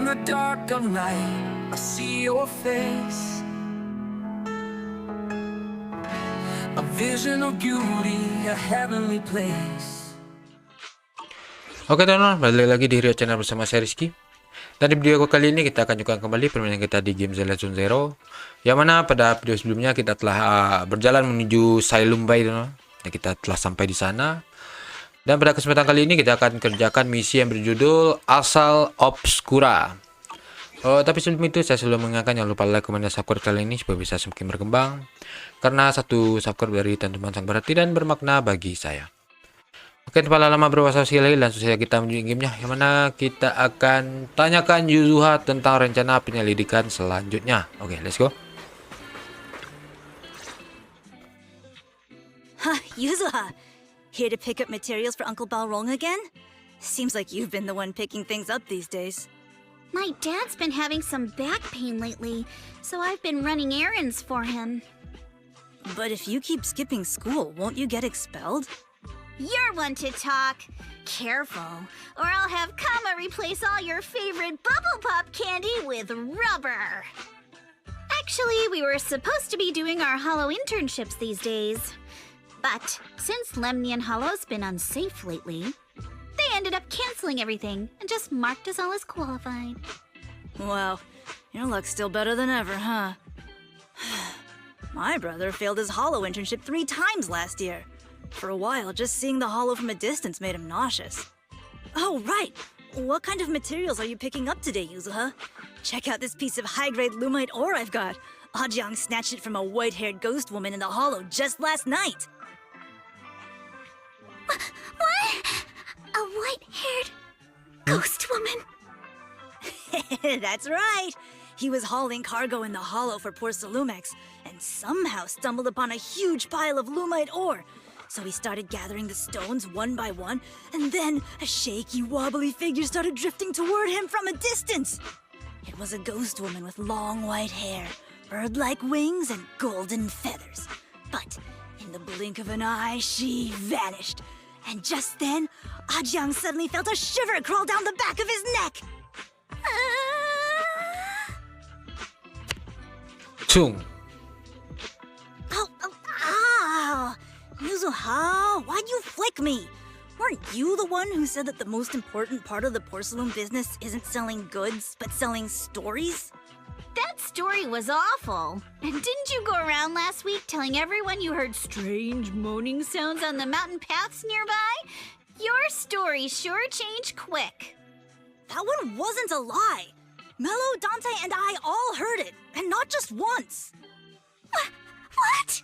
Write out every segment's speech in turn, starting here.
In the dark of night, I see your face. A vision of beauty, a heavenly place. Oke teman-teman, balik lagi di Rio Channel bersama saya Rizky. Dan di video kali ini kita akan juga kembali permainan kita di game Zenless Zone Zero. Yang mana pada video sebelumnya kita telah berjalan menuju Salumbai, teman-teman. Dan kita telah sampai di sana. Dan pada kesempatan kali ini kita akan kerjakan misi yang berjudul Asal Obscura. Tapi sebelum itu saya selalu mengingatkan jangan lupa like, komen, dan subscribe kali ini supaya bisa semakin berkembang. Karena satu subscribe dari teman-teman sangat berarti dan bermakna bagi saya. Oke, tanpa lama berbahasa lagi, langsung saja kita menuju gamenya, yang mana kita akan tanyakan Yuzuha tentang rencana penyelidikan selanjutnya. Oke, let's go. Yuzuha, here to pick up materials for Uncle Balrog again? Seems like you've been the one picking things up these days. My dad's been having some back pain lately, so I've been running errands for him. But if you keep skipping school, won't you get expelled? You're one to talk. Careful, or I'll have Kama replace all your favorite bubble pop candy with rubber. Actually, we were supposed to be doing our Hollow internships these days. But since Lemnian Hollow's been unsafe lately, they ended up canceling everything and just marked us all as qualified. Wow, your luck's still better than ever, huh? My brother failed his Hollow internship 3 times last year. For a while, just seeing the Hollow from a distance made him nauseous. Oh, right! What kind of materials are you picking up today, Yuzuha? Check out this piece of high-grade lumite ore I've got. Ajang snatched it from a white-haired ghost woman in the Hollow just last night. What? A white-haired ghost woman? That's right! He was hauling cargo in the Hollow for poor Salumex, and somehow stumbled upon a huge pile of lumite ore. So he started gathering the stones one by one, and then a shaky, wobbly figure started drifting toward him from a distance. It was a ghost woman with long white hair, bird-like wings, and golden feathers. But in the blink of an eye, she vanished. And just then, Ajang suddenly felt a shiver crawl down the back of his neck. Chung. Ow! Yuzuha, why'd you flick me? Weren't you the one who said that the most important part of the porcelain business isn't selling goods, but selling stories? That story was awful. And didn't you go around last week telling everyone you heard strange moaning sounds on the mountain paths nearby? Your story sure changed quick. That one wasn't a lie. Mello, Dante, and I all heard it, and not just once. What?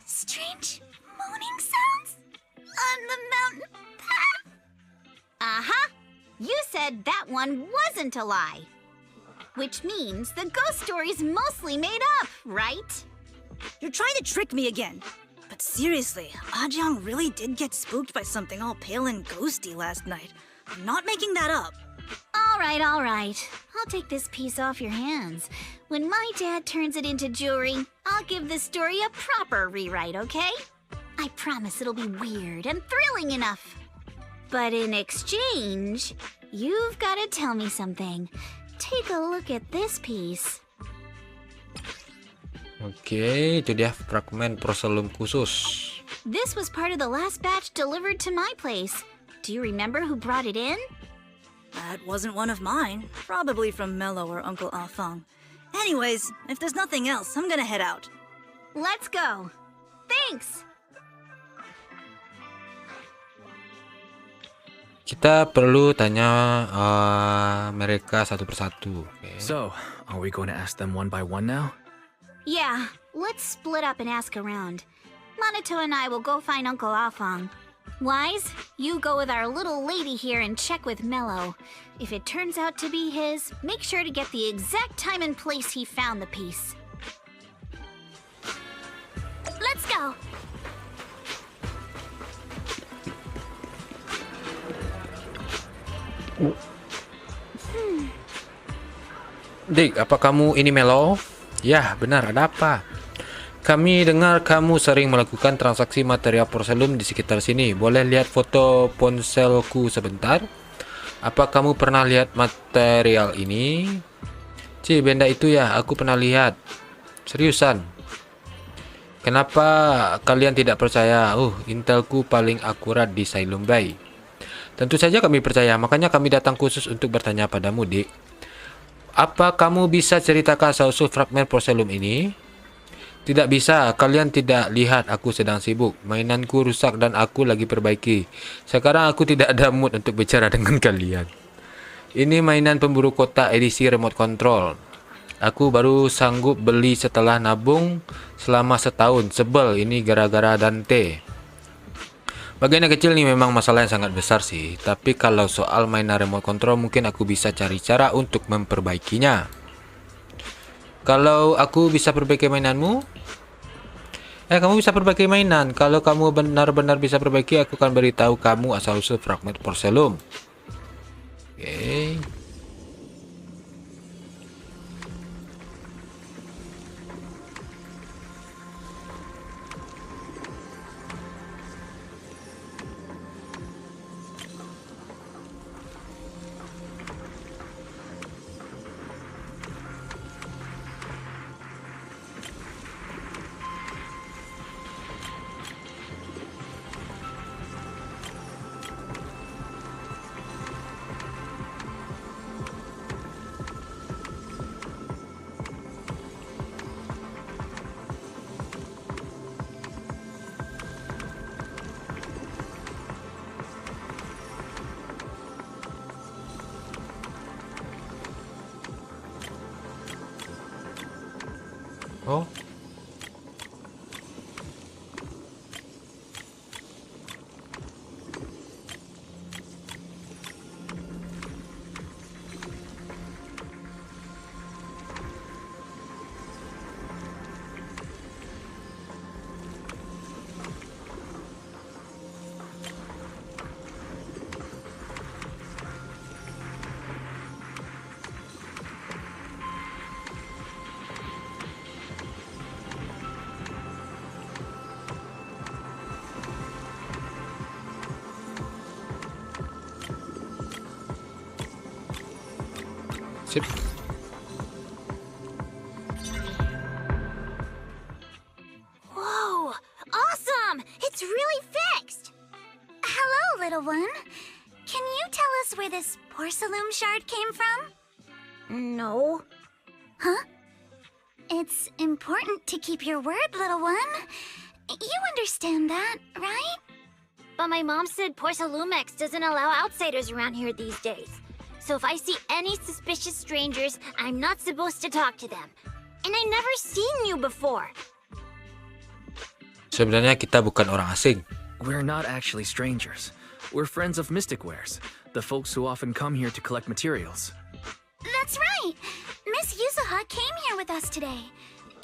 Strange moaning sounds? On the mountain path? Uh-huh. You said that one wasn't a lie. Which means the ghost story's mostly made up, right? You're trying to trick me again. But seriously, Ajang really did get spooked by something all pale and ghosty last night. I'm not making that up. All right. I'll take this piece off your hands. When my dad turns it into jewelry, I'll give this story a proper rewrite, okay? I promise it'll be weird and thrilling enough. But in exchange, you've got to tell me something. Take a look at this piece. Oke, itu dia fragmen porselum khusus. This was part of the last batch delivered to my place. Do you remember who brought it in? That wasn't one of mine. Probably from Mello or Uncle Afang. Anyways, if there's nothing else, I'm gonna head out. Let's go. Thanks. Kita perlu tanya mereka satu persatu. Okay. So, are we going to ask them one by one now? Yeah, let's split up and ask around. Minato and I will go find Uncle Afang. Wise, you go with our little lady here and check with Mello. If it turns out to be his, make sure to get the exact time and place he found the piece. Let's go! Dik, apa kamu ini Melo? Ya, benar, ada apa? Kami dengar kamu sering melakukan transaksi material porselum di sekitar sini. Boleh lihat foto ponselku sebentar? Apa kamu pernah lihat material ini? Benda itu ya, aku pernah lihat. Seriusan. Kenapa kalian tidak percaya? Intelku paling akurat di Sailum Bay. Tentu saja kami percaya, makanya kami datang khusus untuk bertanya padamu, Dik. Apa kamu bisa ceritakan asal-usul fragmen porselum ini? Tidak bisa, kalian tidak lihat aku sedang sibuk. Mainanku rusak dan aku lagi perbaiki. Sekarang aku tidak ada mood untuk bicara dengan kalian. Ini mainan pemburu kotak edisi remote control. Aku baru sanggup beli setelah nabung selama setahun. Sebel, ini gara-gara Dante. Bagian yang kecil ini memang masalah yang sangat besar sih. Tapi kalau soal mainan remote control mungkin aku bisa cari cara untuk memperbaikinya. Kalau aku bisa perbaiki mainanmu? Kamu bisa perbaiki mainan. Kalau kamu benar-benar bisa perbaiki, aku akan beritahu kamu asal-usul fragmen porselum. Oke. Oh. Sip. Whoa! Awesome! It's really fixed! Hello, little one. Can you tell us where this porcelain shard came from? No. Huh? It's important to keep your word, little one. You understand that, right? But my mom said Porcelumex doesn't allow outsiders around here these days. So if I see any suspicious strangers, I'm not supposed to talk to them. And I never seen you before. Sebenarnya kita bukan orang asing. We're not actually strangers. We're friends of Mystic Wares, the folks who often come here to collect materials. That's right. Miss Yuzuha came here with us today.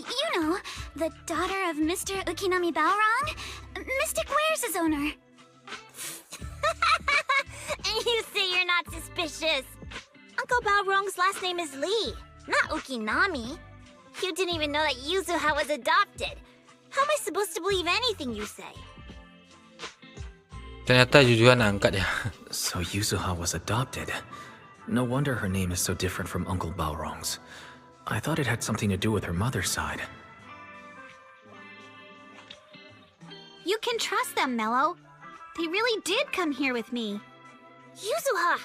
You know, the daughter of Mr. Ukinami Balrog, Mystic Wares' owner. And you say you're not suspicious. Uncle Balrog's last name is Lee, not Ukinami. You didn't even know that Yuzuha was adopted. How am I supposed to believe anything you say? Ternyata Yuzuha angkat ya. So Yuzuha was adopted. No wonder her name is so different from Uncle Balrog's. I thought it had something to do with her mother's side. You can trust them, Mello. They really did come here with me. Yuzuha!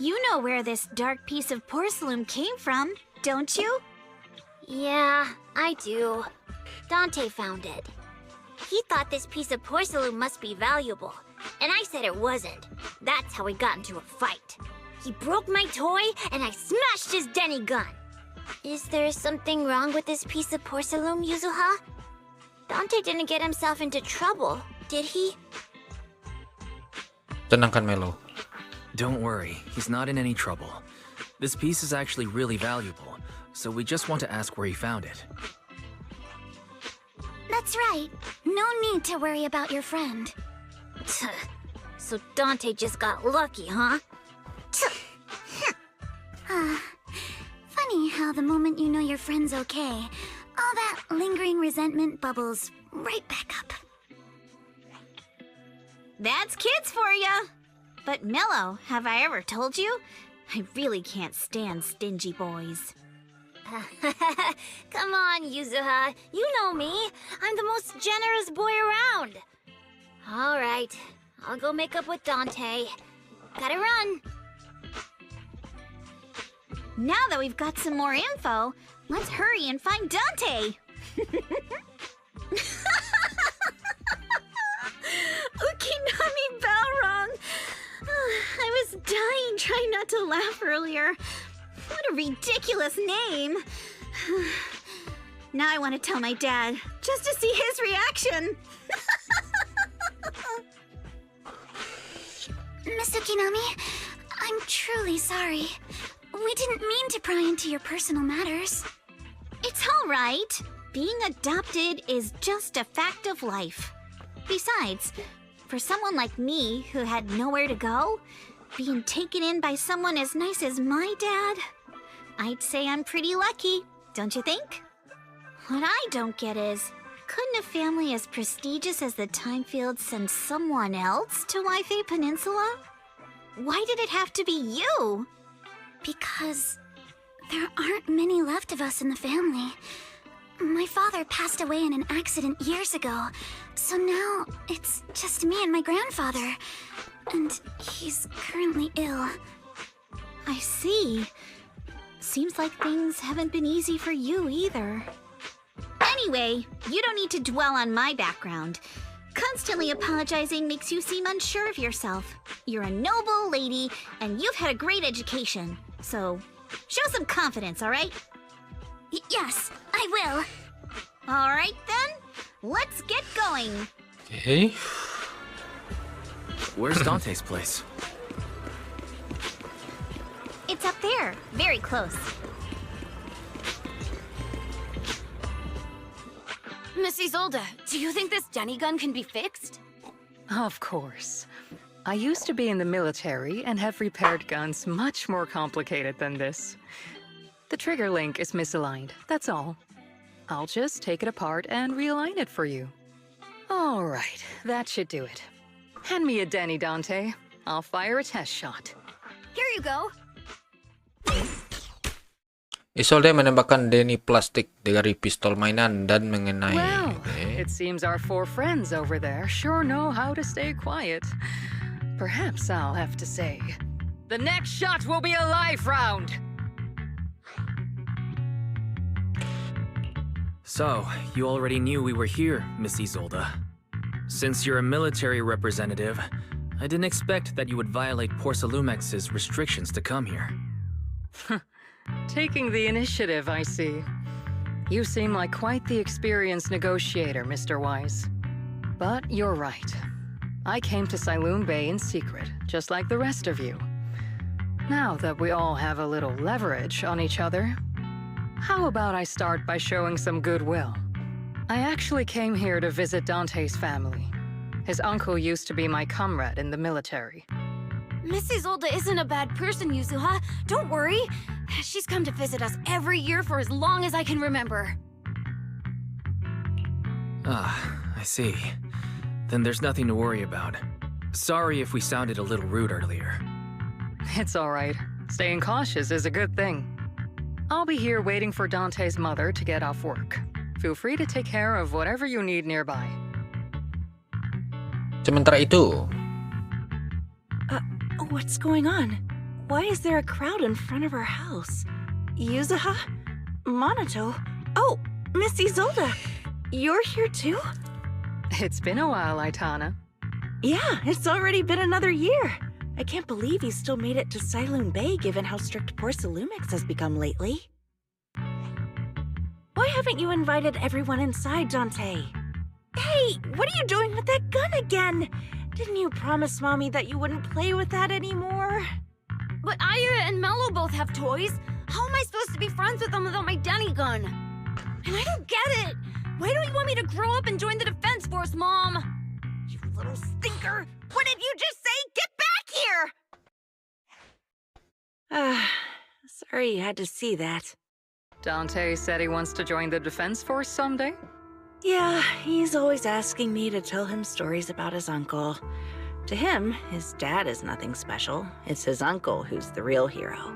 You know where this dark piece of porcelain came from, don't you? Yeah, I do. Dante found it. He thought this piece of porcelain must be valuable, and I said it wasn't. That's how we got into a fight. He broke my toy, and I smashed his Denny gun. Is there something wrong with this piece of porcelain, Yuzuha? Dante didn't get himself into trouble, did he? Tenangkan Melo. Don't worry, he's not in any trouble. This piece is actually really valuable, so we just want to ask where he found it. That's right. No need to worry about your friend. So Dante just got lucky, huh? Funny how the moment you know your friend's okay, all that lingering resentment bubbles right back up. That's kids for ya! But Mello, have I ever told you? I really can't stand stingy boys. Come on, Yuzuha. You know me. I'm the most generous boy around. All right. I'll go make up with Dante. Gotta run. Now that we've got some more info, let's hurry and find Dante. Ukinami Balrog. I was dying trying not to laugh earlier. What a ridiculous name. Now I want to tell my dad, just to see his reaction. Miss Ukinami, I'm truly sorry. We didn't mean to pry into your personal matters. It's all right. Being adopted is just a fact of life. Besides, for someone like me who had nowhere to go, being taken in by someone as nice as my dad, I'd say I'm pretty lucky, don't you think? What I don't get is, couldn't a family as prestigious as the Timefields send someone else to Waifei Peninsula? Why did it have to be you? Because there aren't many left of us in the family. My father passed away in an accident years ago, so now it's just me and my grandfather. And he's currently ill. I see. Seems like things haven't been easy for you either. Anyway, you don't need to dwell on my background. Constantly apologizing makes you seem unsure of yourself. You're a noble lady, and you've had a great education. So, show some confidence, all right? Yes, I will. All right, then. Let's get going. Okay. Where's Dante's place? It's up there, very close. Miss Isolde, do you think this Denny gun can be fixed? Of course. I used to be in the military and have repaired guns much more complicated than this. The trigger link is misaligned, that's all. I'll just take it apart and realign it for you. All right, that should do it. Hand me a Denny, Dante. I'll fire a test shot. Here you go. Isolde menembakkan Denny plastik dari pistol mainan dan mengenai. Well, it seems our four friends over there sure know how to stay quiet. Perhaps I'll have to say, the next shot will be a life round. So, you already knew we were here, Miss Isolde. Since you're a military representative, I didn't expect that you would violate Porcelumex's restrictions to come here. Taking the initiative, I see. You seem like quite the experienced negotiator, Mr. Wise. But you're right. I came to Saloon Bay in secret, just like the rest of you. Now that we all have a little leverage on each other, how about I start by showing some goodwill? I actually came here to visit Dante's family. His uncle used to be my comrade in the military. Miss Isolde isn't a bad person, Yuzuha. Don't worry. She's come to visit us every year for as long as I can remember. Ah, I see. Then there's nothing to worry about. Sorry if we sounded a little rude earlier. It's all right. Staying cautious is a good thing. I'll be here waiting for Dante's mother to get off work. Feel free to take care of whatever you need nearby. Sementara itu, What's going on? Why is there a crowd in front of our house? Yuzuha? Monato? Oh, Miss Isolde! You're here too? It's been a while, Aitana. Yeah, it's already been another year. I can't believe you still made it to Saloon Bay given how strict Porcelumix has become lately. Why haven't you invited everyone inside, Dante? Hey, what are you doing with that gun again? Didn't you promise Mommy that you wouldn't play with that anymore? But Aya and Mello both have toys. How am I supposed to be friends with them without my Denny gun? And I don't get it. Why don't you want me to grow up and join the Defense Force, Mom? You little stinker! What did you just say? Get back here! Sorry you had to see that. Dante said he wants to join the Defense Force someday? Yeah, he's always asking me to tell him stories about his uncle. To him, his dad is nothing special. It's his uncle who's the real hero,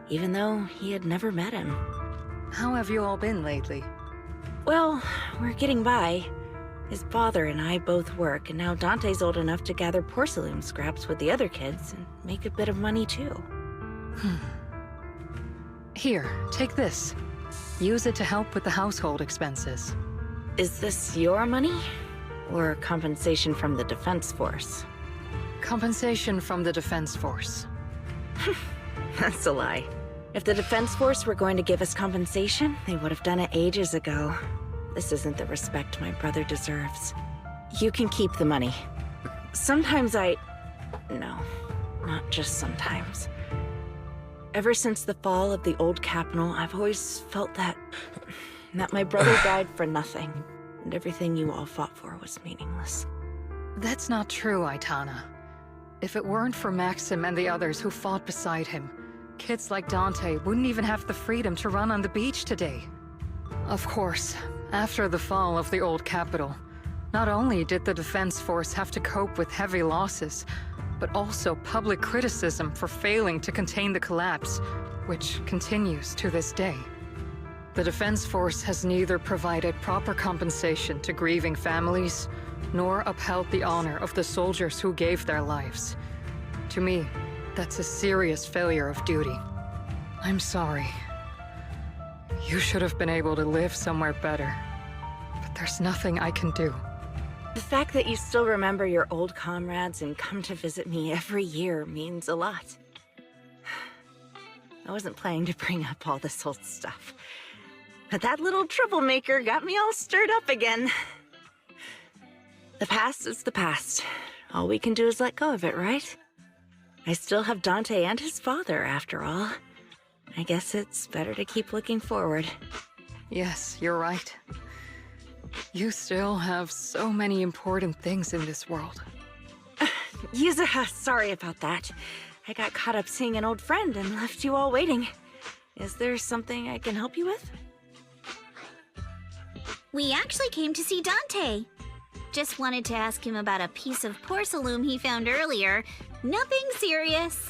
even though he had never met him. How have you all been lately? Well, we're getting by. His father and I both work, and now Dante's old enough to gather porcelain scraps with the other kids and make a bit of money too. Here, take this. Use it to help with the household expenses. Is this your money? Or compensation from the Defense Force? Compensation from the Defense Force. That's a lie. If the Defense Force were going to give us compensation, they would have done it ages ago. This isn't the respect my brother deserves. You can keep the money. Sometimes No, not just sometimes. Ever since the fall of the old capital, I've always felt that my brother died for nothing, and everything you all fought for was meaningless. That's not true, Aitana. If it weren't for Maxim and the others who fought beside him, kids like Dante wouldn't even have the freedom to run on the beach today. Of course, after the fall of the old capital, not only did the Defense Force have to cope with heavy losses, but also public criticism for failing to contain the collapse, which continues to this day. The Defense Force has neither provided proper compensation to grieving families, nor upheld the honor of the soldiers who gave their lives. To me, that's a serious failure of duty. I'm sorry. You should have been able to live somewhere better, but there's nothing I can do. The fact that you still remember your old comrades and come to visit me every year means a lot. I wasn't planning to bring up all this old stuff, but that little troublemaker got me all stirred up again. The past is the past. All we can do is let go of it, right? I still have Dante and his father, after all. I guess it's better to keep looking forward. Yes, you're right. You still have so many important things in this world. Yuzuha, sorry about that. I got caught up seeing an old friend and left you all waiting. Is there something I can help you with? We actually came to see Dante. Just wanted to ask him about a piece of porcelain he found earlier. Nothing serious.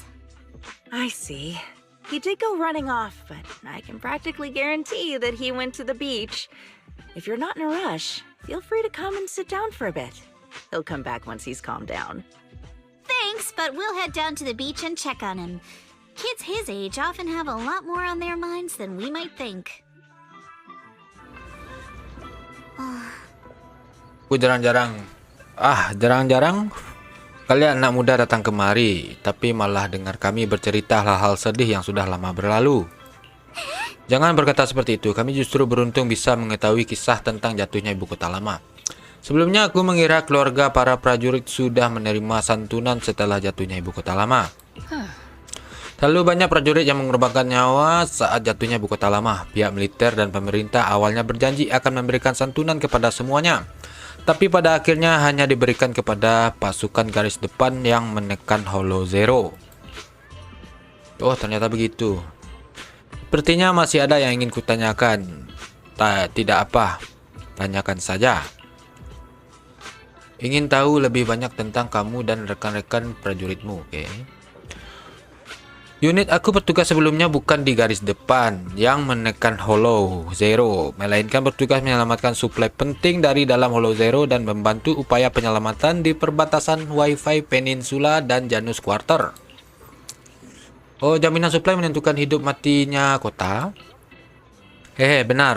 I see. He did go running off, but I can practically guarantee that he went to the beach. If you're not in a rush, feel free to come and sit down for a bit. He'll come back once he's calmed down. Thanks, but we'll head down to the beach and check on him. Kids his age often have a lot more on their minds than we might think. Jarang-jarang kalian anak muda datang kemari, tapi malah dengar kami bercerita hal-hal sedih yang sudah lama berlalu. Jangan berkata seperti itu, kami justru beruntung bisa mengetahui kisah tentang jatuhnya ibu kota lama. Sebelumnya aku mengira keluarga para prajurit sudah menerima santunan setelah jatuhnya ibu kota lama. Terlalu banyak prajurit yang mengorbankan nyawa saat jatuhnya ibu kota lama. Pihak militer dan pemerintah awalnya berjanji akan memberikan santunan kepada semuanya, tapi pada akhirnya hanya diberikan kepada pasukan garis depan yang menekan Hollow Zero. Oh, ternyata begitu. Sepertinya masih ada yang ingin kutanyakan. Tidak apa, tanyakan saja. Ingin tahu lebih banyak tentang kamu dan rekan-rekan prajuritmu, oke? Unit aku bertugas sebelumnya bukan di garis depan yang menekan Hollow Zero, melainkan bertugas menyelamatkan suplai penting dari dalam Hollow Zero dan membantu upaya penyelamatan di perbatasan Wi-Fi Peninsula dan Janus Quarter. Oh, jaminan suplai menentukan hidup matinya kota. Benar.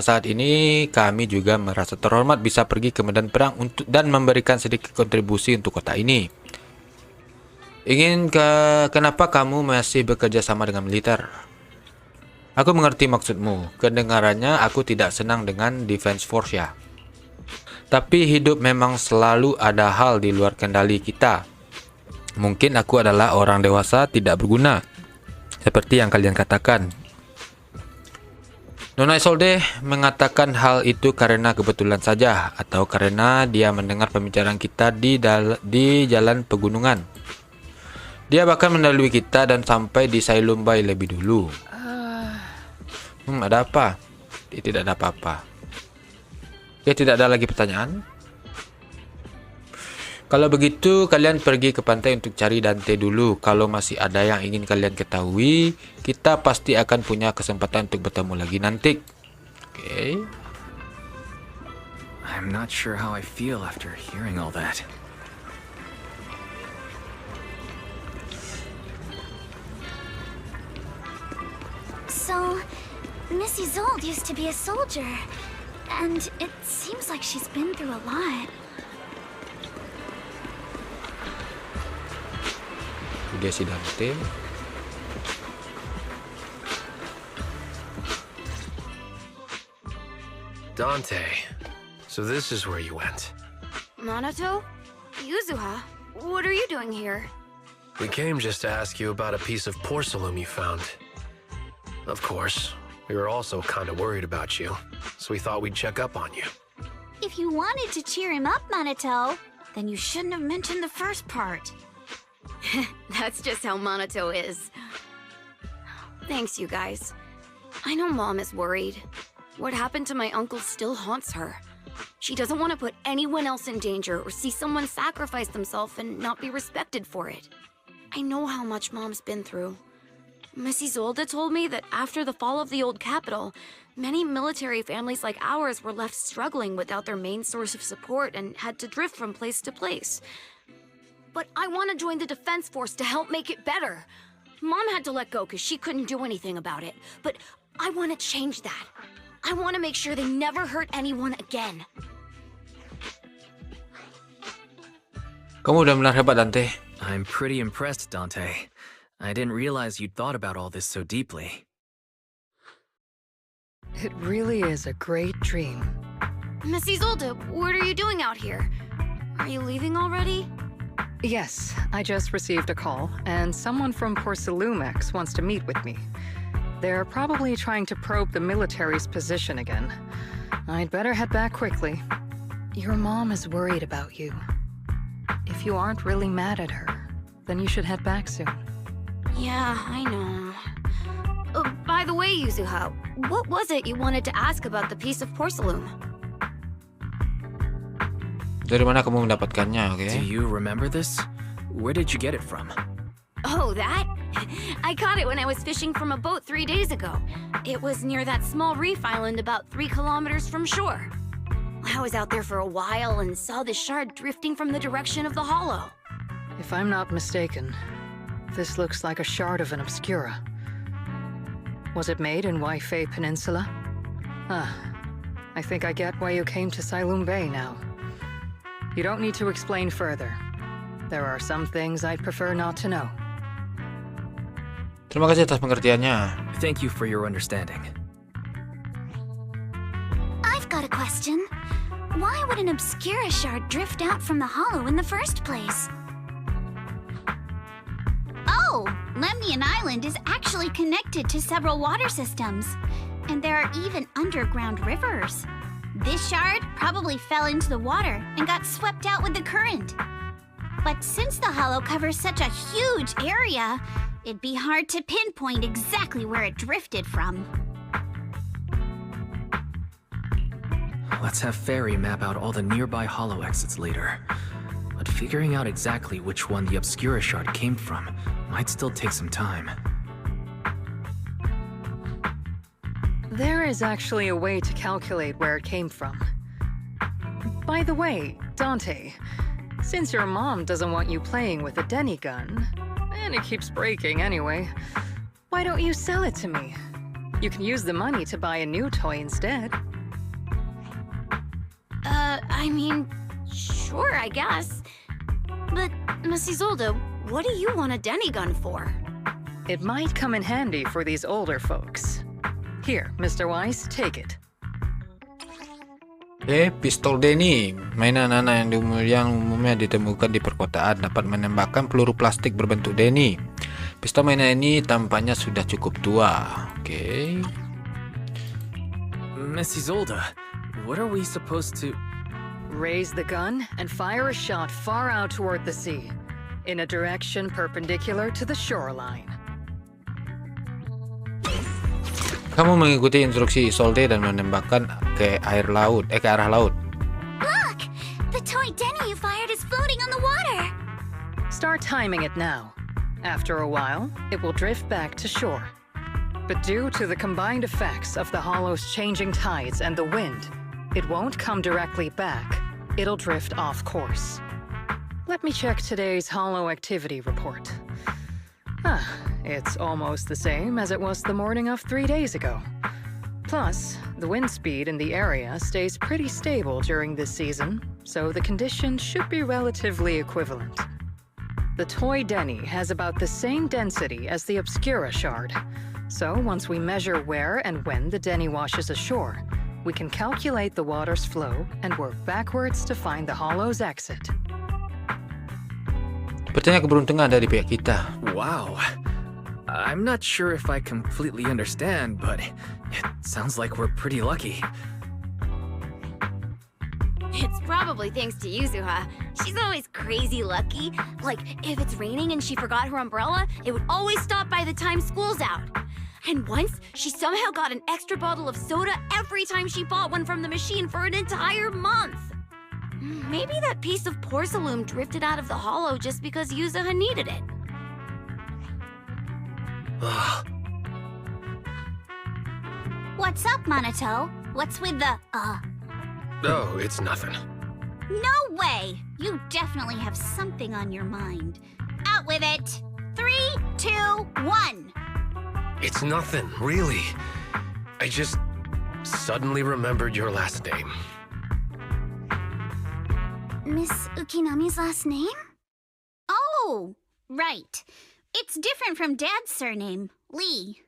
Saat ini kami juga merasa terhormat bisa pergi ke medan perang dan memberikan sedikit kontribusi untuk kota ini. Kenapa kamu masih bekerja sama dengan militer? Aku mengerti maksudmu. Kedengarannya aku tidak senang dengan Defense Force ya. Tapi hidup memang selalu ada hal di luar kendali kita. Mungkin aku adalah orang dewasa tidak berguna, seperti yang kalian katakan. Nona Isolde mengatakan hal itu karena kebetulan saja, atau karena dia mendengar pembicaraan kita di jalan pegunungan. Dia bahkan mendahului kita dan sampai di Sailumbai lebih dulu. Ada apa? Tidak ada apa-apa. Tidak ada lagi pertanyaan. Kalau begitu, kalian pergi ke pantai untuk cari Dante dulu. Kalau masih ada yang ingin kalian ketahui, kita pasti akan punya kesempatan untuk bertemu lagi nanti. Oke. I'm not sure how I feel after hearing all that. So, Miss Isolde used to be a soldier, and it seems like she's been through a lot. Dia si Dante. Dante, so this is where you went. Minato? Yuzuha? What are you doing here? We came just to ask you about a piece of porcelain you found. Of course, we were also kind of worried about you, so we thought we'd check up on you. If you wanted to cheer him up, Minato, then you shouldn't have mentioned the first part. That's just how Minato is. Thanks, you guys. I know Mom is worried. What happened to my uncle still haunts her. She doesn't want to put anyone else in danger or see someone sacrifice themselves and not be respected for it. I know how much Mom's been through. Miss Isolde told me that after the fall of the old capital, many military families like ours were left struggling without their main source of support and had to drift from place to place. But I want to join the Defense Force to help make it better. Mom had to let go because she couldn't do anything about it. But I want to change that. I want to make sure they never hurt anyone again. Kamu udah benar hebat, Dante. I'm pretty impressed, Dante. I didn't realize you'd thought about all this so deeply. It really is a great dream. Miss Isolde, what are you doing out here? Are you leaving already? Yes, I just received a call, and someone from Porcelumex wants to meet with me. They're probably trying to probe the military's position again. I'd better head back quickly. Your mom is worried about you. If you aren't really mad at her, then you should head back soon. Yeah, I know. By the way, Yuzuha, what was it you wanted to ask about the piece of porcelain? Dari mana kamu mendapatkannya, oke? Do you remember this? Where did you get it from? Oh, that? I caught it when I was fishing from a boat 3 days ago. It was near that small reef island about 3 kilometers from shore. I was out there for a while and saw the shard drifting from the direction of the hollow. If I'm not mistaken, this looks like a shard of an Obscura. Was it made in Waifei Peninsula? I think I get why you came to Sailoon Bay now. You don't need to explain further. There are some things I'd prefer not to know. Terima kasih atas pengertiannya. Thank you for your understanding. I've got a question. Why would an Obscura shard drift out from the hollow in the first place? Oh, Lemnian Island is actually connected to several water systems. And there are even underground rivers. This shard probably fell into the water and got swept out with the current. But since the hollow covers such a huge area, it'd be hard to pinpoint exactly where it drifted from. Let's have Fairy map out all the nearby hollow exits later. But figuring out exactly which one the Obscura shard came from might still take some time. There is actually a way to calculate where it came from. By the way, Dante, since your mom doesn't want you playing with a Denny gun, and it keeps breaking anyway, why don't you sell it to me? You can use the money to buy a new toy instead. I mean, sure, I guess. But, Miss Isolde, what do you want a Denny gun for? It might come in handy for these older folks. Here, Mr. Weiss, take it. Pistol Denny, mainan anak yang umumnya ditemukan di perkotaan, dapat menembakkan peluru plastik berbentuk Denny. Pistol mainan ini tampaknya sudah cukup tua. Oke. Miss Isolde, what are we supposed to... Raise the gun and fire a shot far out toward the sea, in a direction perpendicular to the shoreline. Kamu mengikuti instruksi Isolde dan menembakkan ke arah laut. Look! The toy Denny you fired is floating on the start timing it now. After a while, it will drift back to shore. But due to the combined effects of the hollow's changing tides and the wind, it won't come directly back. It'll drift off course. Let me check today's hollow activity report. It's almost the same as it was the morning of 3 days ago. Plus, the wind speed in the area stays pretty stable during this season, so the conditions should be relatively equivalent. The toy Denny has about the same density as the Obscura shard. So once we measure where and when the Denny washes ashore, we can calculate the water's flow and work backwards to find the hollow's exit. Sepertinya keberuntungan dari pihak kita. Wow. I'm not sure if I completely understand, but it sounds like we're pretty lucky. It's probably thanks to Yuzuha. She's always crazy lucky. Like, if it's raining and she forgot her umbrella, it would always stop by the time school's out. And once, she somehow got an extra bottle of soda every time she bought one from the machine for an entire month. Maybe that piece of porcelain drifted out of the hollow just because Yuzuha needed it. What's up, Monato? What's with the, Oh, it's nothing. No way! You definitely have something on your mind. Out with it! 3, 2, 1! It's nothing, really. I just suddenly remembered your last name. Miss Ukinami's last name? Oh, right. It's different from Dad's surname, Lee.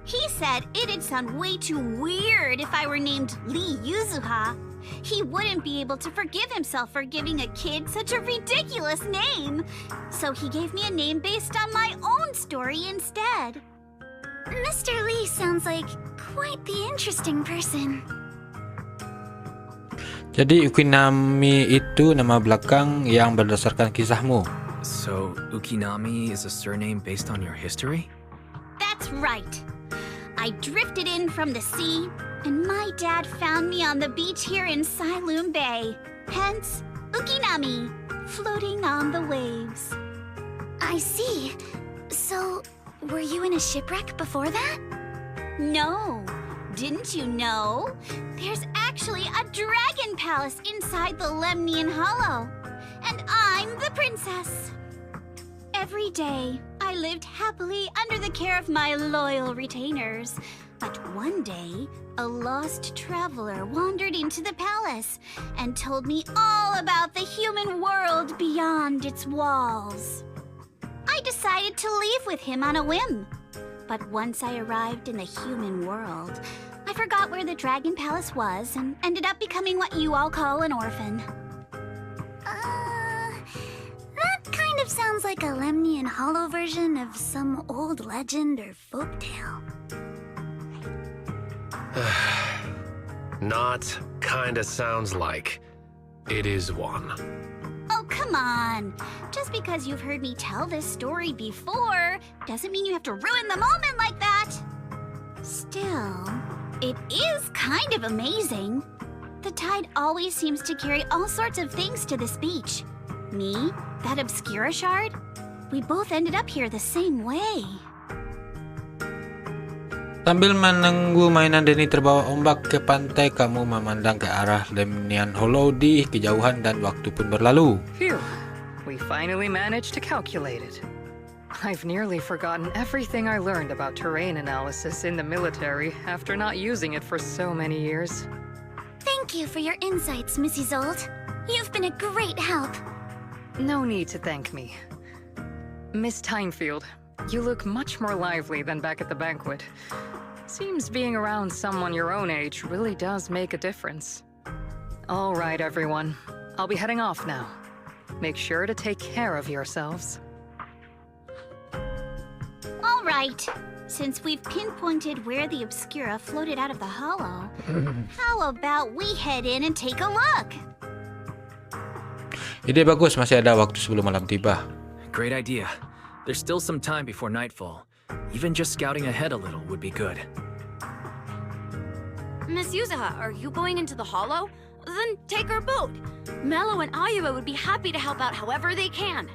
He said it'd sound way too weird if I were named Lee Yuzuha. He wouldn't be able to forgive himself for giving a kid such a ridiculous name. So he gave me a name based on my own story instead. Mr. Lee sounds like quite the interesting person. Jadi Ukinami itu nama belakang yang berdasarkan kisahmu. So, Ukinami is a surname based on your history? That's right. I drifted in from the sea, and my dad found me on the beach here in Saloon Bay. Hence, Ukinami, floating on the waves. I see. So, were you in a shipwreck before that? No. Didn't you know? There's actually a dragon palace inside the Lemnian Hollow. And I'm the princess. Every day, I lived happily under the care of my loyal retainers. But one day, a lost traveler wandered into the palace and told me all about the human world beyond its walls. I decided to leave with him on a whim. But once I arrived in the human world, I forgot where the Dragon Palace was and ended up becoming what you all call an orphan. That kind of sounds like a Lemnian Hollow version of some old legend or folktale. Not kinda sounds like. It is one. Oh, come on. Just because you've heard me tell this story before doesn't mean you have to ruin the moment like that. Still, it is kind of amazing. The tide always seems to carry all sorts of things to this beach. Me, that Obscura shard, we both ended up here the same way. Sambil menunggu mainan Denny terbawa ombak ke pantai, kamu memandang ke arah Lemnian Hollow di kejauhan dan waktu pun berlalu. Phew, we finally managed to calculate it. I've nearly forgotten everything I learned about terrain analysis in the military after not using it for so many years. Thank you for your insights, Miss Isolde. You've been a great help. No need to thank me. Miss Timefield, you look much more lively than back at the banquet. Seems being around someone your own age really does make a difference. All right, everyone. I'll be heading off now. Make sure to take care of yourselves. All right. Since we've pinpointed where the Obscura floated out of the hollow, how about we head in and take a look? Ide bagus, masih ada waktu sebelum malam tiba. Great idea. There's still some time before nightfall. Even just scouting ahead a little would be good. Miss Yuzuha, are you going into the hollow? Then take our boat. Mello and Ayuba would be happy to help out however they can.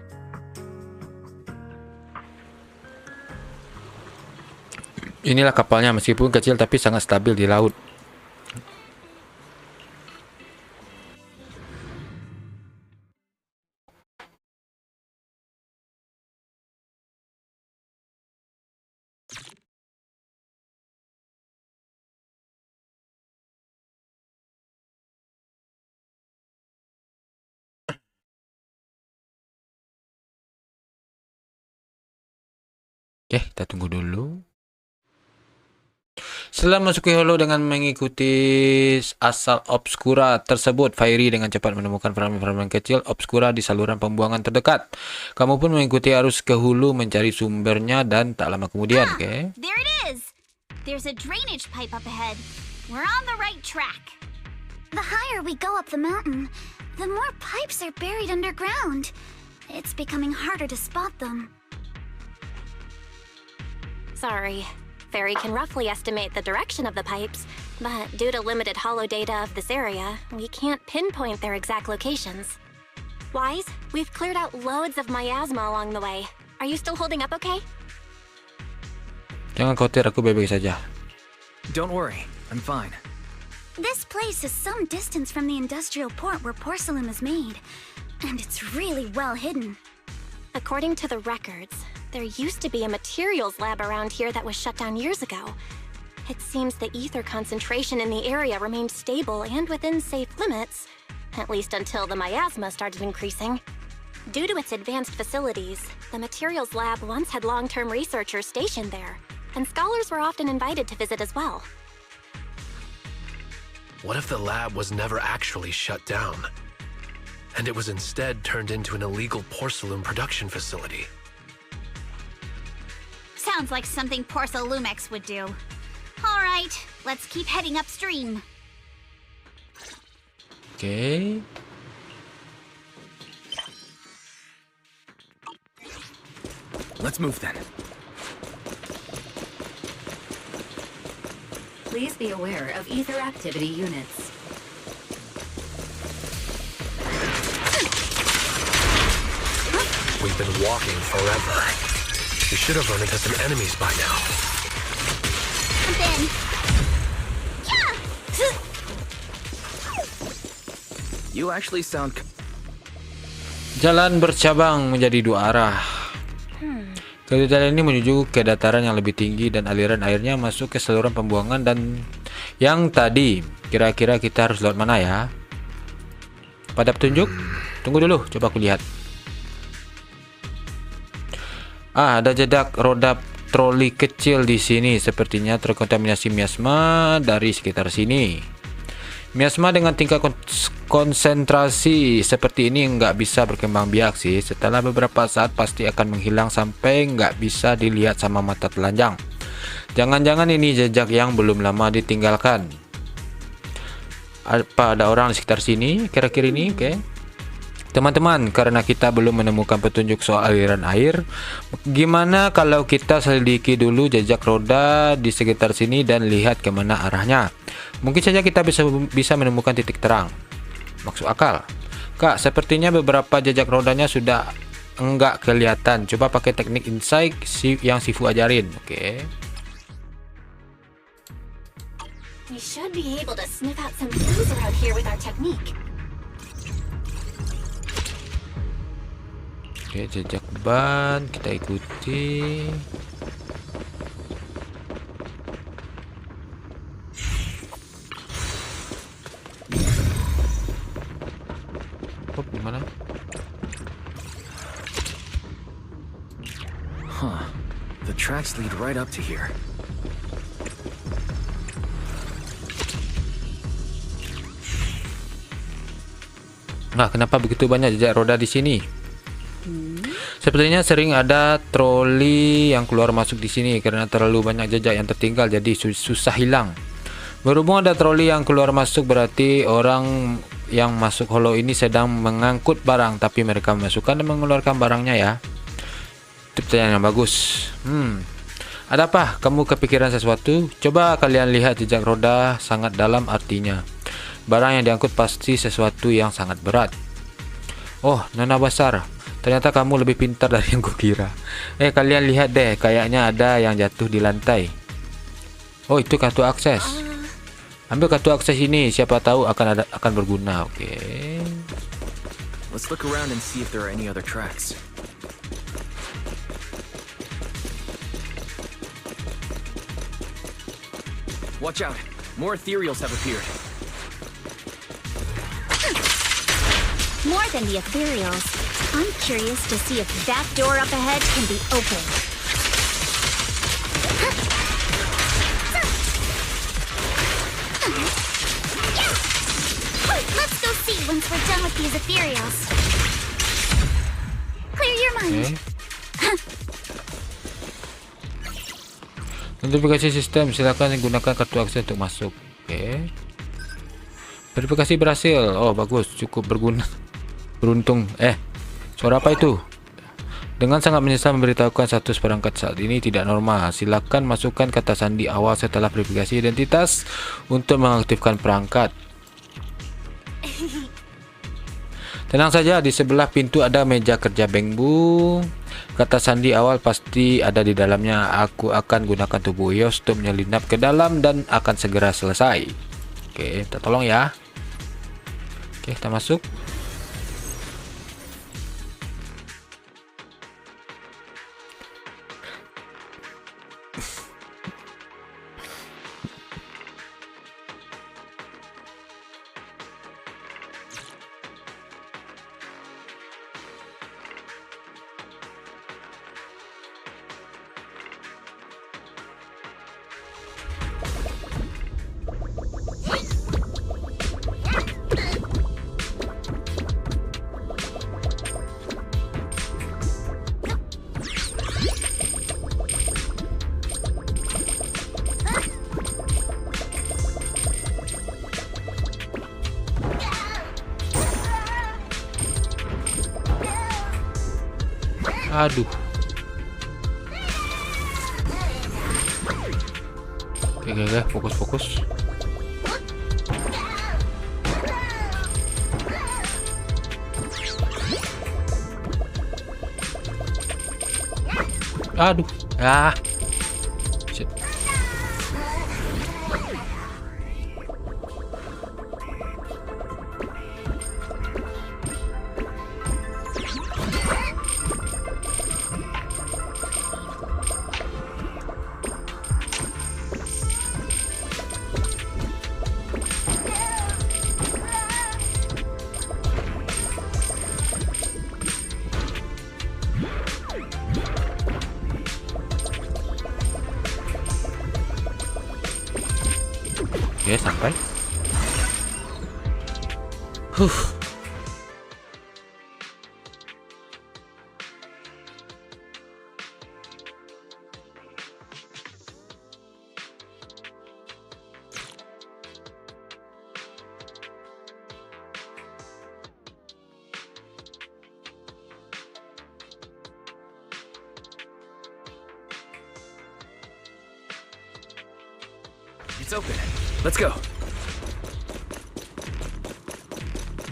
Inilah kapalnya, meskipun kecil tapi sangat stabil di laut. Oke, kita tunggu dulu. Setelah masuki holo dengan mengikuti asal Obscura tersebut, Fairy dengan cepat menemukan fragmen-fragmen kecil Obscura di saluran pembuangan terdekat. Kamu pun mengikuti arus ke hulu mencari sumbernya dan tak lama kemudian, oke? There it is! There's a drainage pipe up ahead. We're on the right track. The higher we go up the mountain, the more pipes are buried underground. It's becoming harder to spot them. Sorry. Fairy can roughly estimate the direction of the pipes, but due to limited holo data of this area, we can't pinpoint their exact locations. Wise, we've cleared out loads of miasma along the way. Are you still holding up okay? Jangan khawatir, aku baik-baik saja. Don't worry, I'm fine. This place is some distance from the industrial port where porcelain is made, and it's really well hidden. According to the records, there used to be a materials lab around here that was shut down years ago. It seems the ether concentration in the area remained stable and within safe limits, at least until the miasma started increasing. Due to its advanced facilities, the materials lab once had long-term researchers stationed there, and scholars were often invited to visit as well. What if the lab was never actually shut down? And it was instead turned into an illegal porcelain production facility? Sounds like something Porcelumex would do. All right, let's keep heading upstream. Oke. Let's move then. Please be aware of ether activity units. We've been walking forever. We should have run into some enemies by now. And then... You actually sound... Jalan bercabang menjadi dua arah. Jalan ini menuju ke dataran yang lebih tinggi dan aliran airnya masuk ke saluran pembuangan dan yang tadi. Kira-kira kita harus lewat mana ya? Pada petunjuk? Tunggu dulu, coba aku lihat. Ada jejak roda troli kecil di sini. Sepertinya terkontaminasi miasma dari sekitar sini. Miasma dengan tingkat konsentrasi seperti ini nggak bisa berkembang biak sih. Setelah beberapa saat pasti akan menghilang sampai nggak bisa dilihat sama mata telanjang. Jangan-jangan ini jejak yang belum lama ditinggalkan. Apa ada orang di sekitar sini? Kira-kira ini, oke. Teman-teman, karena kita belum menemukan petunjuk soal aliran air, gimana kalau kita selidiki dulu jejak roda di sekitar sini dan lihat kemana arahnya? Mungkin saja kita bisa menemukan titik terang. Maksud akal. Kak, sepertinya beberapa jejak rodanya sudah enggak kelihatan. Coba pakai teknik insight yang Sifu ajarin, oke? We should be able to sniff out some clues around here with our technique. Oke, jejak ban kita ikuti. Gimana? Huh. The tracks lead right up to here. Nah, kenapa begitu banyak jejak roda di sini? Sepertinya sering ada troli yang keluar masuk di sini karena terlalu banyak jejak yang tertinggal, jadi susah hilang. Berhubung ada troli yang keluar masuk, berarti orang yang masuk holo ini sedang mengangkut barang, tapi mereka memasukkan dan mengeluarkan barangnya ya. Itu pertanyaan yang bagus. Ada apa? Kamu kepikiran sesuatu? Coba kalian lihat jejak roda sangat dalam, artinya barang yang diangkut pasti sesuatu yang sangat berat. Oh, Nona besar. Ternyata kamu lebih pintar dari yang kukira. Kalian lihat deh, kayaknya ada yang jatuh di lantai. Oh, itu kartu akses. Ambil kartu akses ini, siapa tahu akan berguna. Oke. Let's look around and see if there are any other tracks. Watch out! More ethereals have appeared. More than the ethereals, I'm curious to see if that door up ahead can be opened. Let's go see once we're done with these ethereals. Clear your mind. Verifikasi sistem, silakan gunakan kartu akses untuk masuk. Oke. Verifikasi berhasil. Oh, bagus, cukup beruntung. Suara apa itu? Dengan sangat menyesal memberitahukan status perangkat saat ini tidak normal. Silakan masukkan kata sandi awal setelah verifikasi identitas untuk mengaktifkan perangkat. Tenang saja, di sebelah pintu ada meja kerja bengbu. Kata sandi awal pasti ada di dalamnya. Aku akan gunakan tubuh Yos untuk menyelinap ke dalam dan akan segera selesai. Oke, kita tolong ya. Oke, kita masuk. Aduh. Oke, fokus. Aduh. Shit. Oke, sampai. It's open. Let's go.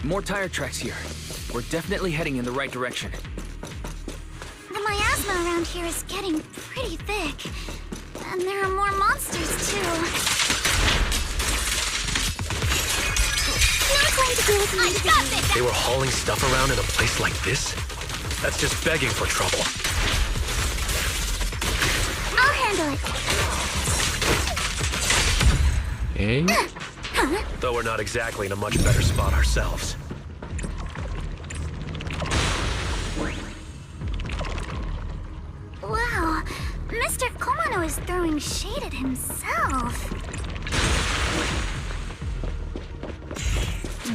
More tire tracks here. We're definitely heading in the right direction. The miasma around here is getting pretty thick. And there are more monsters, too. Not going to be with me. I got this! They were hauling stuff around in a place like this? That's just begging for trouble. I'll handle it. Okay. Though we're not exactly in a much better spot ourselves. Wow, Mr. Komano is throwing shade at himself.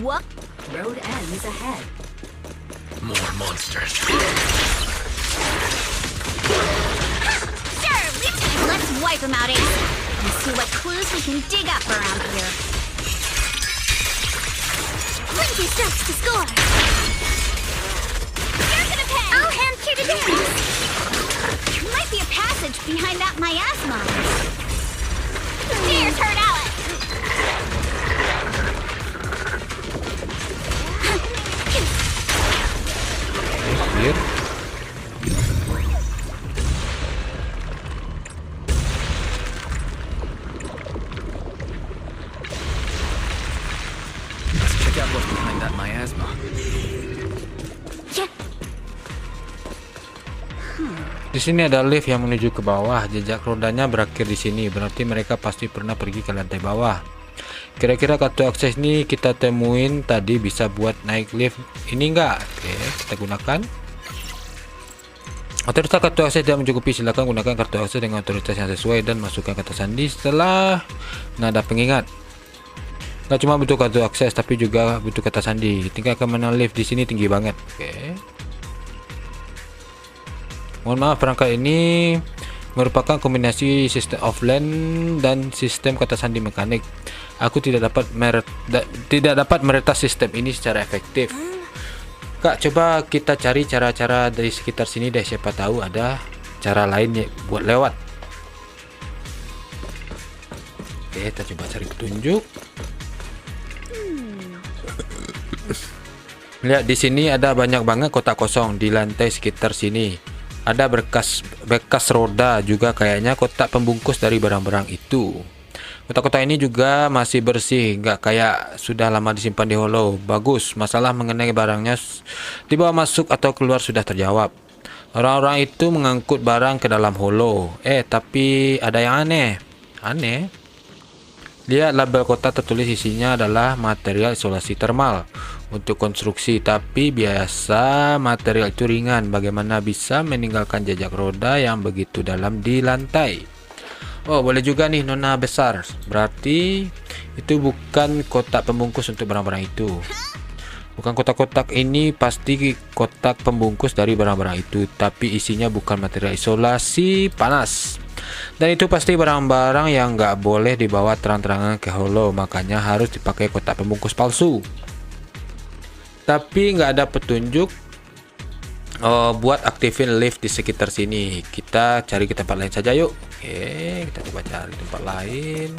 What? Road ends ahead. More monsters. Sure, let's wipe them out, Ace. And see what clues we can dig up around here. Blinky steps to score. You're gonna pay. I'll hand clear to dance. There might be a passage behind that miasma. Dear turn out. Clear. Di sini ada lift yang menuju ke bawah. Jejak rodanya berakhir di sini. Berarti mereka pasti pernah pergi ke lantai bawah. Kira-kira kartu akses ini kita temuin tadi bisa buat naik lift ini enggak? Oke, kita gunakan. Otoritas kartu akses tidak mencukupi. Silakan gunakan kartu akses dengan otoritas yang sesuai dan masukkan kata sandi setelah nada pengingat. Nggak cuma butuh kartu akses tapi juga butuh kata sandi. Tingkat keamanan lift di sini tinggi banget. Oke. Mohon maaf, perangkat ini merupakan kombinasi sistem offline dan sistem kata sandi mekanik. Aku tidak dapat meretas sistem ini secara efektif. Kak, coba kita cari cara-cara dari sekitar sini deh. Siapa tahu ada cara lain buat lewat. Oke, kita coba cari petunjuk. Lihat di sini ada banyak banget kotak kosong di lantai sekitar sini. Ada bekas roda juga kayaknya kotak pembungkus dari barang-barang itu. Kotak-kotak ini juga masih bersih, nggak kayak sudah lama disimpan di hollow. Bagus, masalah mengenai barangnya dibawa masuk atau keluar sudah terjawab. Orang-orang itu mengangkut barang ke dalam hollow. Tapi ada yang aneh. Aneh? Lihat label kotak tertulis isinya adalah material isolasi termal untuk konstruksi, tapi biasa material itu ringan. Bagaimana bisa meninggalkan jejak roda yang begitu dalam di lantai? Oh, boleh juga nih nona besar. Berarti itu bukan kotak pembungkus untuk barang-barang itu. Bukan kotak-kotak ini pasti kotak pembungkus dari barang-barang itu, tapi isinya bukan material isolasi panas. Dan itu pasti barang-barang yang nggak boleh dibawa terang-terangan ke hollow, makanya harus dipakai kotak pembungkus palsu. Tapi nggak ada petunjuk buat aktifin lift di sekitar sini. Kita cari ke tempat lain saja yuk. Oke, kita coba cari tempat lain.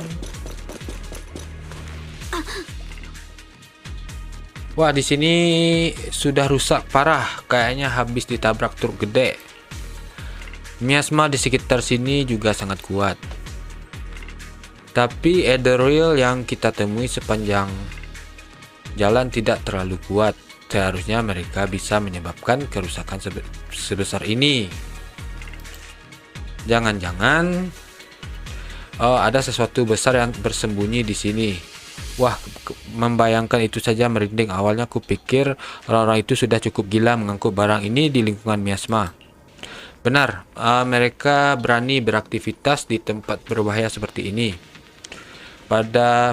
Wah, di sini sudah rusak parah. Kayaknya habis ditabrak truk gede. Miasma di sekitar sini juga sangat kuat. Tapi Ethereal yang kita temui sepanjang jalan tidak terlalu kuat. Seharusnya mereka bisa menyebabkan kerusakan sebesar ini. Jangan-jangan ada sesuatu besar yang bersembunyi di sini. Wah, membayangkan itu saja merinding. Awalnya aku pikir orang-orang itu sudah cukup gila mengangkut barang ini di lingkungan miasma. Benar, mereka berani beraktivitas di tempat berbahaya seperti ini.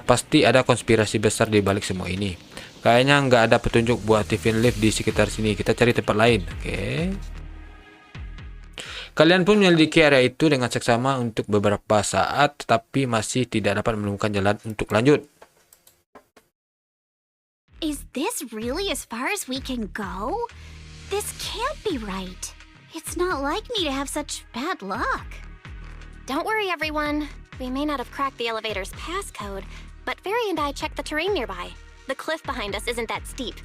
Pasti ada konspirasi besar di balik semua ini. Kayaknya nggak ada petunjuk buat aktifin lift di sekitar sini. Kita cari tempat lain. Oke. Kalian pun menyelidiki area itu dengan seksama untuk beberapa saat, tetapi masih tidak dapat menemukan jalan untuk lanjut. Is this really as far as we can go? This can't be right. It's not like me to have such bad luck. Don't worry, everyone. We may not have cracked the elevator's passcode, but Fairy and I checked the terrain nearby. The cliff behind us isn't that steep.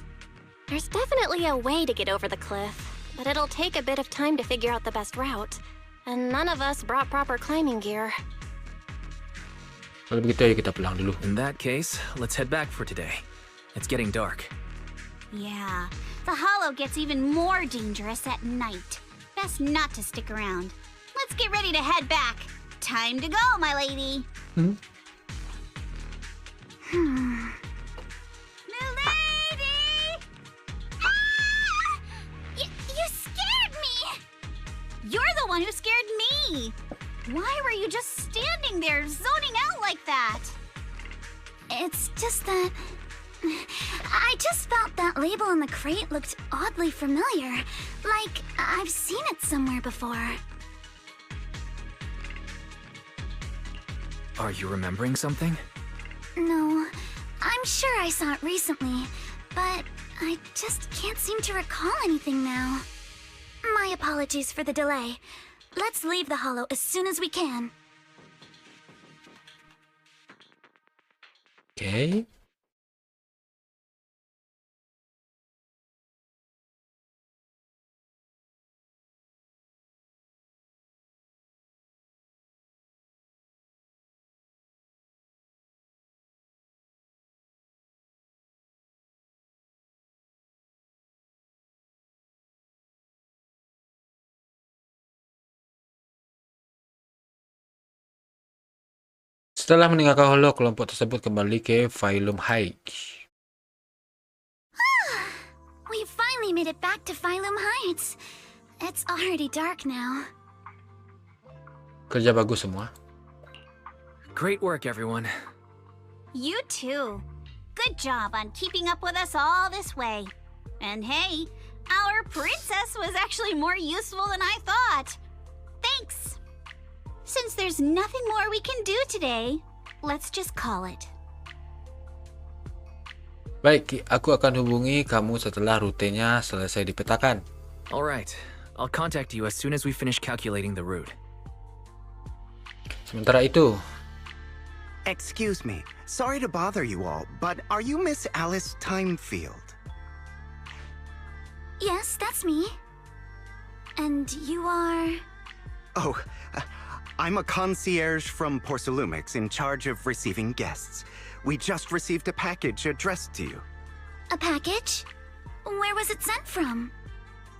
There's definitely a way to get over the cliff, but it'll take a bit of time to figure out the best route. And none of us brought proper climbing gear. Kalau begitu ayo kita pulang dulu. In that case, let's head back for today. It's getting dark. Yeah, the hollow gets even more dangerous at night. Best not to stick around. Let's get ready to head back. Time to go, my lady. Milady! Ah! You scared me! You're the one who scared me! Why were you just standing there, zoning out like that? It's just that... I just felt that label on the crate looked oddly familiar. Like, I've seen it somewhere before. Are you remembering something? No, I'm sure I saw it recently, but I just can't seem to recall anything now. My apologies for the delay. Let's leave the hollow as soon as we can. Okay. Setelah meninggalkan holo, kelompok tersebut kembali ke Phylum High. We finally made it back to Phylum Heights. It's already dark now. Kerja bagus semua. Great work, everyone. You too. Good job on keeping up with us all this way. And hey, our princess was actually more useful than I thought. Thanks. Since there's nothing more we can do today, let's just call it. Baik, aku akan hubungi kamu setelah rutenya selesai dipetakan. All right. I'll contact you as soon as we finish calculating the route. Sementara itu, Excuse me, sorry to bother you all, but are you Miss Alice Timefield? Yes, that's me. And you are... Oh, I'm a concierge from Porcelumix in charge of receiving guests. We just received a package addressed to you. A package? Where was it sent from?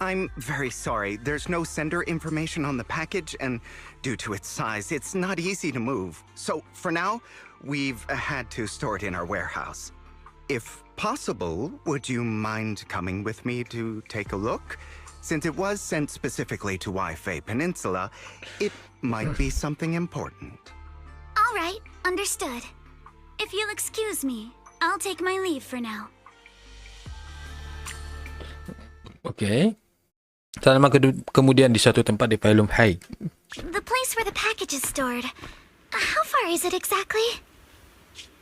I'm very sorry, there's no sender information on the package, and due to its size, it's not easy to move. So, for now, we've had to store it in our warehouse. If possible, would you mind coming with me to take a look? Since it was sent specifically to Waifei Peninsula, it might be something important. All right, understood. If you'll excuse me, I'll take my leave for now. oke. Tak lama kemudian di suatu tempat di Phylum High. The place where the package is stored. How far is it exactly?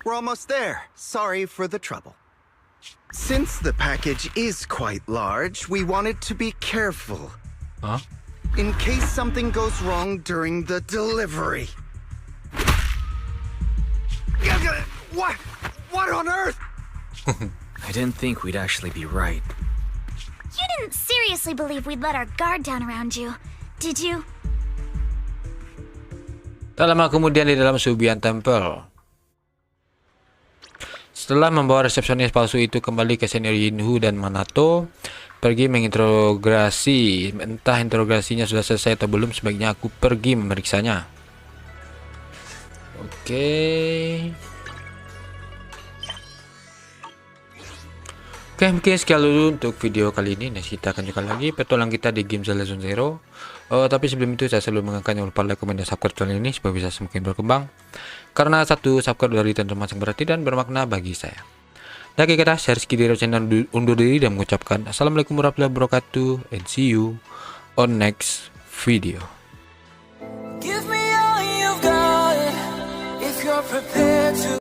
We're almost there. Sorry for the trouble. Since the package is quite large, we wanted to be careful. Huh? In case something goes wrong during the delivery. What on earth? I didn't think we'd actually be right. You didn't seriously believe we'd let our guard down around you, did you? Tak lama kemudian di dalam Subian Temple. Setelah membawa resepsionis palsu itu kembali ke senior Yinhu dan Manato, pergi menginterogasi. Entah interogasinya sudah selesai atau belum, sebaiknya aku pergi memeriksanya. Oke. Oke, mungkin sekian dulu untuk video kali ini. Nah, kita akan juga lagi petualang kita di game Zenless Zero. Tapi sebelum itu saya selalu mengingatkan jangan lupa like, komen, dan subscribe channel ini supaya bisa semakin berkembang. Karena satu subscribe dari teman-teman yang berarti dan bermakna bagi saya. Dan kita share rezeki dari channel undur diri dan mengucapkan Assalamualaikum warahmatullahi wabarakatuh and see you on next video. Give me all you've got if you're prepared to